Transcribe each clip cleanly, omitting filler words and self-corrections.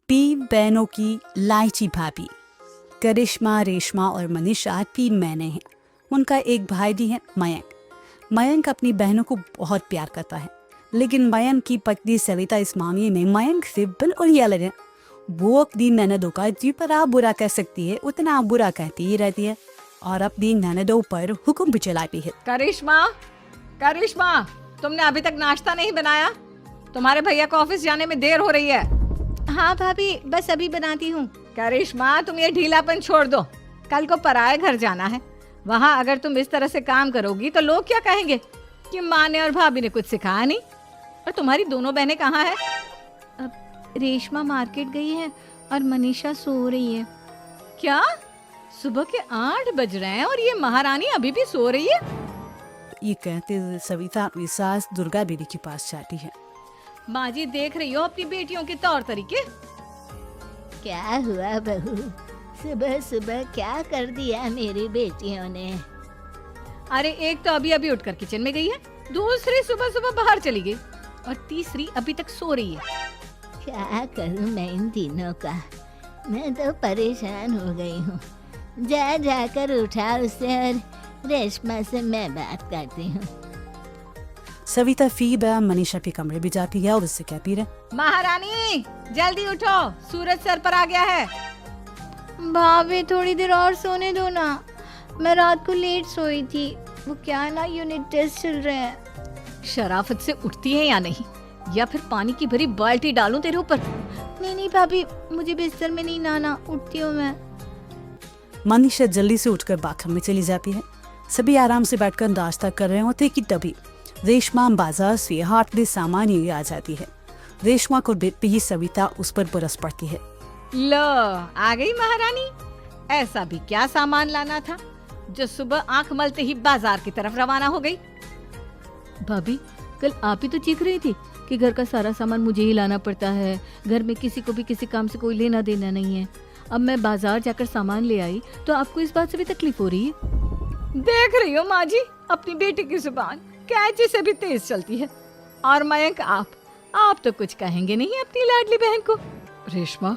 तीन बहनों की लाइची भाभी। करिश्मा, रेशमा और मनीषा तीन बहनें हैं। उनका एक भाई भी है, मयंक। मयंक अपनी बहनों को बहुत प्यार करता है, लेकिन मयंक की पत्नी सविता इस मामले में मयंक से बिल्कुल अलग है। वो अपनी ननदों का जितना बुरा कह सकती है उतना बुरा कहती ही रहती है और अपनी ननदों पर हुक्म भी चलाती है। करिश्मा, करिश्मा, तुमने अभी तक नाश्ता नहीं बनाया? तुम्हारे भैया को ऑफिस जाने में देर हो रही है। हाँ भाभी, बस अभी बनाती हूँ। करिश्मा, तुम ये ढीलापन छोड़ दो। कल को पराए घर जाना है। वहाँ अगर तुम इस तरह से काम करोगी तो लोग क्या कहेंगे कि माँ ने और भाभी ने कुछ सिखाया नहीं। और तुम्हारी दोनों बहनें कहाँ हैं? रेशमा मार्केट गई है और मनीषा सो रही है। क्या? सुबह के 8 बज रहे हैं और ये महारानी अभी भी सो रही है? ये कहते हुए सविता अपनी सास दुर्गा देवी के पास जाती है। माँ जी, देख रही हो अपनी बेटियों के तौर तरीके? क्या हुआ बहू, सुबह सुबह क्या कर दिया मेरी बेटियों ने? अरे एक तो अभी अभी उठकर किचन में गई है, दूसरी सुबह सुबह बाहर चली गई और तीसरी अभी तक सो रही है। क्या करूं मैं इन तीनों का, मैं तो परेशान हो गई हूँ। जा जाकर उठा उसे और रेशमा से मैं बात करती हूँ। सविता फीबा मनीषा के कमरे भी जाती है और उससे कहती है, महारानी जल्दी उठो, सूरज सर पर आ गया है। भाभी थोड़ी देर और सोने दो ना, मैं रात को लेट सोई थी। वो क्या है ना, यूनिट टेस्ट चल रहे हैं। शराफत से उठती है या नहीं, या फिर पानी की भरी बाल्टी डालूं तेरे ऊपर? नहीं भाभी, मुझे बिस्तर में नहीं लाना, उठती हूँ मैं। मनीषा जल्दी से उठकर बाथरूम में चली जाती है। सभी आराम से बैठकर नाश्ता कर रहे होते कि तभी रेशमा बाजार से हाथ में सामान लिए आ जाती है। रेशमा को देखते ही सविता उस पर बरस पड़ती है। लो, आ गई महारानी। ऐसा भी क्या सामान लाना था जो सुबह आंख मलते ही बाजार की तरफ रवाना हो गई? भाभी, कल आप ही तो चीख रही थी कि घर का सारा सामान मुझे ही लाना पड़ता है, घर में किसी को भी किसी काम से कोई लेना देना नहीं है। अब मैं बाजार जाकर सामान ले आई तो आपको इस बात से भी तकलीफ हो रही है? देख रही हो माँ जी, अपनी बेटी की जुबान कैंची से भी तेज चलती है। और मयंक, आप तो कुछ कहेंगे नहीं अपनी लाडली बहन को? रेशमा,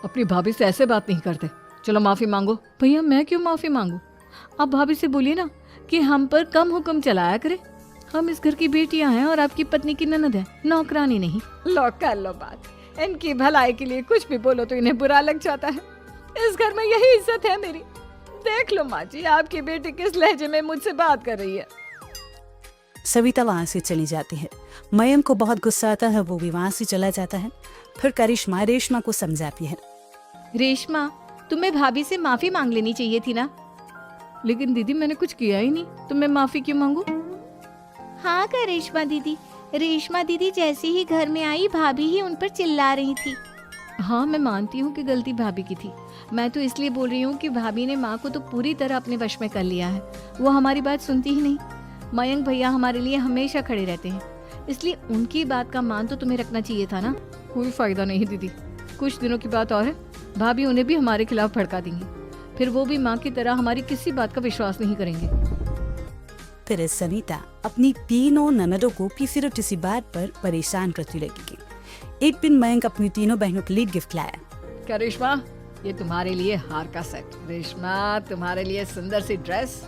अपनी भाभी से ऐसे बात नहीं करते। चलो माफी मांगो। भैया, मैं क्यों माफी मांगू? आप भाभी से बोलिए ना कि हम पर कम हुक्म चलाया करे। हम इस घर की बेटियां हैं और आपकी पत्नी की ननद है, नौकरानी नहीं। लो कर लो बात। इनकी भलाई के लिए कुछ भी बोलो तो इन्हें बुरा लग जाता है। इस घर में यही इज्जत है मेरी। देख लो माँ जी, आपकी बेटी किस लहजे में मुझसे बात कर रही है। सविता वहाँ से चली जाती है। मयंक को बहुत गुस्सा आता है, वो भी वहाँ से चला जाता है। फिर करिश्मा रेशमा को समझाती है। रेशमा, तुम्हें भाभी से माफी मांग लेनी चाहिए थी ना। लेकिन दीदी, मैंने कुछ किया ही नहीं तो मैं माफी क्यों मांगू? हाँ करिश्मा दीदी, रेशमा दीदी जैसे ही घर में आई भाभी ही उन पर चिल्ला रही थी। हाँ, मैं मानती हूँ कि गलती भाभी की थी। मैं तो इसलिए बोल रही हूँ कि भाभी ने माँ को तो पूरी तरह अपने वश में कर लिया है। वो हमारी बात सुनती ही नहीं। मयंक भैया हमारे लिए हमेशा खड़े रहते हैं, इसलिए उनकी बात का मान तो तुम्हें रखना चाहिए था ना। कोई फायदा नहीं दीदी, कुछ दिनों की बात और है, भाभी उन्हें भी हमारे खिलाफ भड़का देंगी। फिर वो भी माँ की तरह हमारी किसी बात का विश्वास नहीं करेंगे। फिर सविता अपनी तीनों ननदों को किसी न किसी बात पर परेशान करती लगेगी। एक दिन मयंक अपनी तीनों बहनों के लिए गिफ्ट लाया। करिश्मा, ये तुम्हारे लिए हार का सेट। रेशमा, तुम्हारे लिए सुंदर सी ड्रेस।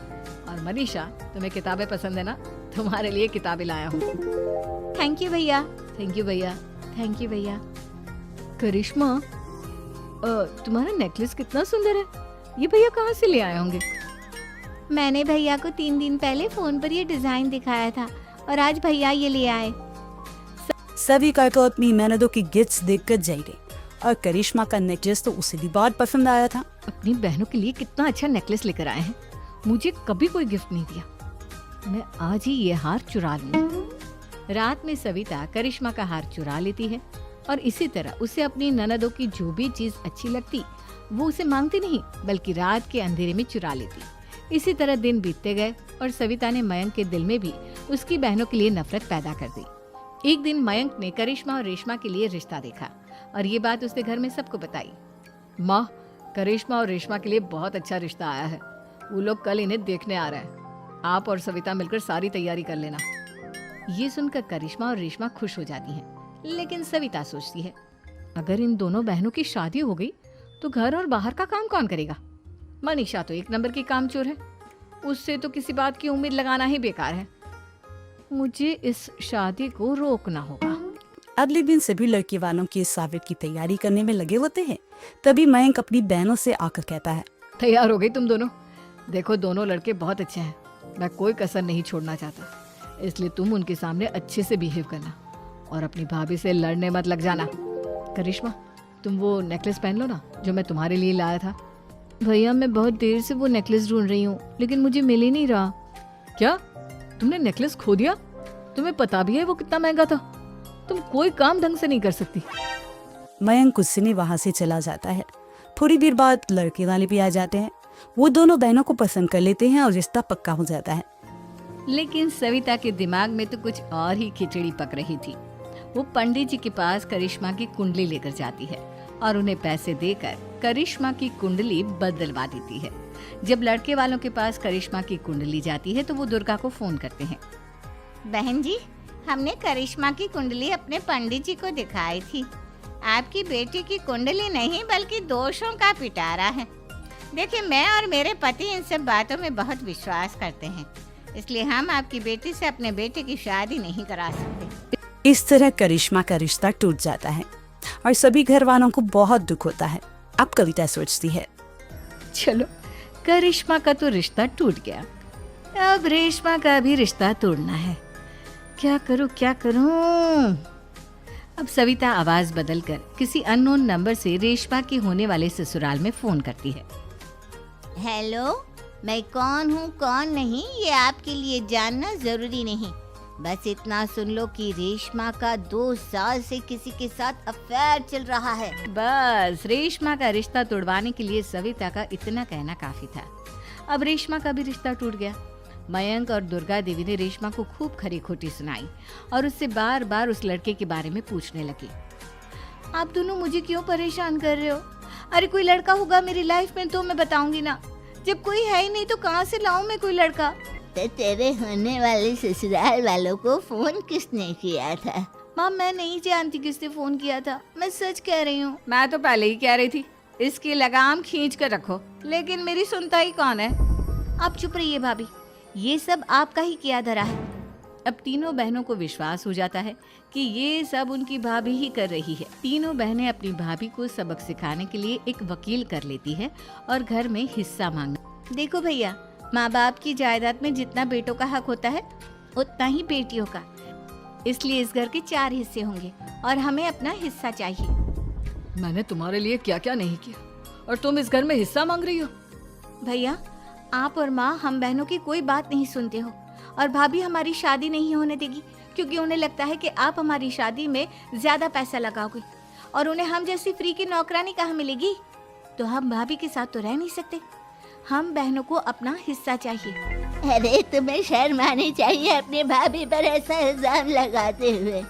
और मनीषा, तुम्हें किताबें पसंद है ना, तुम्हारे लिए किताबें लाया हूँ। थैंक यू भैया। थैंक यू भैया। थैंक यू भैया। करिश्मा, तुम्हारा नेकलेस कितना सुंदर है। ये भैया कहाँ से ले आए होंगे? मैंने भैया को 3 दिन पहले फोन पर ये डिजाइन दिखाया था और आज भैया ये ले आए। सभी का तो अपनी ननदों की गिफ्ट्स देखकर जाएंगे और करिश्मा का नेकलेस तो उसे भी बहुत पसंद आया था। अपनी बहनों के लिए कितना अच्छा नेकलेस लेकर आए हैं। मुझे कभी कोई गिफ्ट नहीं दिया। मैं आज ही ये हार चुरा लूं। रात में सविता करिश्मा का हार चुरा लेती है और इसी तरह उसे अपनी ननदों की जो भी चीज अच्छी लगती वो उसे मांगती नहीं, बल्कि रात के अंधेरे में चुरा लेती। इसी तरह दिन बीतते गए और सविता ने मयंक के दिल में भी उसकी बहनों के लिए नफरत पैदा कर दी। एक दिन मयंक ने करिश्मा और रेशमा के लिए रिश्ता देखा और ये बात उसने घर में सबको बताई। माँ, करिश्मा और रेशमा के लिए बहुत अच्छा रिश्ता आया है। वो लोग कल इन्हें देखने आ रहे हैं। आप और सविता मिलकर सारी तैयारी कर लेना। ये सुनकर करिश्मा और रेशमा खुश हो जाती हैं, लेकिन सविता सोचती है, अगर इन दोनों बहनों की शादी हो गई तो घर और बाहर का काम कौन करेगा? मनीषा तो एक नंबर की कामचोर है, उससे तो किसी बात की उम्मीद लगाना ही बेकार है। मुझे इस शादी को रोकना होगा। अगले दिन सभी लड़के वालों की इस साविर की तैयारी करने में लगे होते हैं। तभी मयंक अपनी बहनों से आकर कहता है, तैयार हो गई तुम दोनों? देखो दोनों लड़के बहुत अच्छे हैं, मैं कोई कसर नहीं छोड़ना चाहता, इसलिए तुम उनके सामने अच्छे से बिहेव करना और अपनी भाभी से लड़ने मत लग जाना। करिश्मा, तुम वो नेकलेस पहन लो ना जो मैं तुम्हारे लिए लाया था। भैया मैं बहुत देर से वो नेकलेस ढूंढ रही हूँ, लेकिन मुझे मिल ही नहीं रहा। क्या तुमने नेकलेस खो दिया? तुम्हें पता भी है वो कितना महंगा था? तुम कोई काम ढंग से नहीं कर सकती। मयंक गुस्से में वहां से चला जाता है। थोड़ी देर बाद लड़के वाले भी आ जाते हैं। वो दोनों बहनों को पसंद कर लेते हैं और रिश्ता पक्का हो जाता है। लेकिन सविता के दिमाग में तो कुछ और ही खिचड़ी पक रही थी। वो पंडित जी के पास करिश्मा की कुंडली लेकर जाती है और उन्हें पैसे देकर करिश्मा की कुंडली बदलवा देती है। जब लड़के वालों के पास करिश्मा की कुंडली जाती है तो वो दुर्गा को फोन करते हैं। बहन जी, हमने करिश्मा की कुंडली अपने पंडित जी को दिखाई थी। आपकी बेटी की कुंडली नहीं बल्कि दोषों का पिटारा है। देखिए, मैं और मेरे पति इन सब बातों में बहुत विश्वास करते हैं, इसलिए हम आपकी बेटी से अपने बेटे की शादी नहीं करा सकते। इस तरह करिश्मा का रिश्ता टूट जाता है और सभी घर वालों को बहुत दुख होता है। अब कविता सोचती है, चलो करिश्मा का तो रिश्ता टूट गया, अब रेशमा का भी रिश्ता तोड़ना है। क्या करूं? अब सविता आवाज बदलकर किसी अननोन नंबर से रेशमा के होने वाले ससुराल में फोन करती है। हेलो, मैं कौन हूँ कौन नहीं ये आपके लिए जानना जरूरी नहीं। बस इतना सुन लो कि रेशमा का 2 साल से किसी के साथ अफेयर चल रहा है। बस रेशमा का रिश्ता तोड़वाने के लिए सविता का इतना कहना काफी था। अब रेशमा का भी रिश्ता टूट गया। मयंक और दुर्गा देवी ने रेशमा को खूब खरी खोटी सुनाई और उससे बार बार उस लड़के के बारे में पूछने लगी। आप दोनों मुझे क्यों परेशान कर रहे हो? अरे कोई लड़का होगा मेरी लाइफ में तो मैं बताऊंगी ना, जब कोई है ही नहीं तो कहाँ से लाऊं मैं कोई लड़का? तो तेरे होने वाले ससुराल वालों को फोन किसने किया था? माँ मैं नहीं जानती किसने फोन किया था, मैं सच कह रही हूँ। मैं तो पहले ही कह रही थी इसकी लगाम खींच कर रखो, लेकिन मेरी सुनता ही कौन है। आप चुप रहिए भाभी, ये सब आपका ही किया धरा है। अब तीनों बहनों को विश्वास हो जाता है कि ये सब उनकी भाभी ही कर रही है। तीनों बहनें अपनी भाभी को सबक सिखाने के लिए एक वकील कर लेती है और घर में हिस्सा मांगना। देखो भैया, माँ बाप की जायदाद में जितना बेटों का हक होता है उतना ही बेटियों का, इसलिए इस घर के 4 हिस्से होंगे और हमें अपना हिस्सा चाहिए। मैंने तुम्हारे लिए क्या क्या नहीं किया और तुम इस घर में हिस्सा मांग रही हो? भैया, आप और माँ हम बहनों की कोई बात नहीं सुनते हो और भाभी हमारी शादी नहीं होने देगी क्योंकि उन्हें लगता है कि आप हमारी शादी में ज्यादा पैसा लगाओगे और उन्हें हम जैसी फ्री की नौकरानी कहाँ मिलेगी। तो हम भाभी के साथ तो रह नहीं सकते, हम बहनों को अपना हिस्सा चाहिए। अरे तुम्हें शर्म आनी चाहिए अपनी भाभी पर ऐसा इल्जाम लगाते हुए।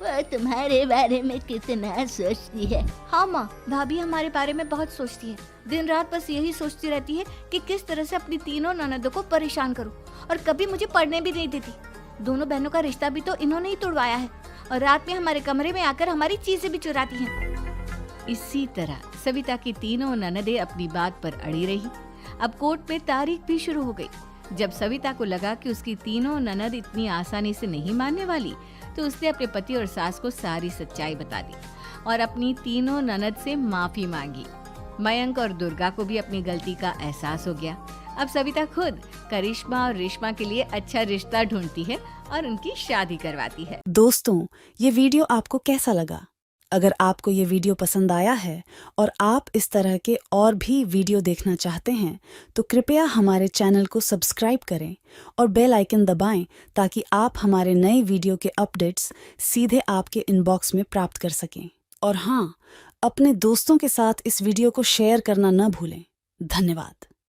वो तुम्हारे बारे में कितना सोचती है। हाँ माँ, भाभी हमारे बारे में बहुत सोचती है। दिन रात बस यही सोचती रहती है कि किस तरह से अपनी तीनों ननदों को परेशान करूं और कभी मुझे पढ़ने भी नहीं देती। दोनों बहनों का रिश्ता भी तो इन्होंने ही तोड़वाया है और रात में हमारे कमरे में आकर हमारी चीजें भी चुराती हैं। इसी तरह सविता की तीनों ननदें अपनी बात पर अड़ी रही। अब कोर्ट में तारीख भी शुरू हो गई। जब सविता को लगा कि उसकी तीनों ननद इतनी आसानी से नहीं मानने वाली, तो उसने अपने पति और सास को सारी सच्चाई बता दी और अपनी तीनों ननद से माफी मांगी। मयंक और दुर्गा को भी अपनी गलती का एहसास हो गया। अब सविता खुद करिश्मा और रेशमा के लिए अच्छा रिश्ता ढूंढती है और उनकी शादी करवाती है। दोस्तों, ये वीडियो आपको कैसा लगा? अगर आपको ये वीडियो पसंद आया है और आप इस तरह के और भी वीडियो देखना चाहते हैं तो कृपया हमारे चैनल को सब्सक्राइब करें और बेल आइकन दबाएं ताकि आप हमारे नए वीडियो के अपडेट्स सीधे आपके इनबॉक्स में प्राप्त कर सकें। और हाँ, अपने दोस्तों के साथ इस वीडियो को शेयर करना न भूलें। धन्यवाद।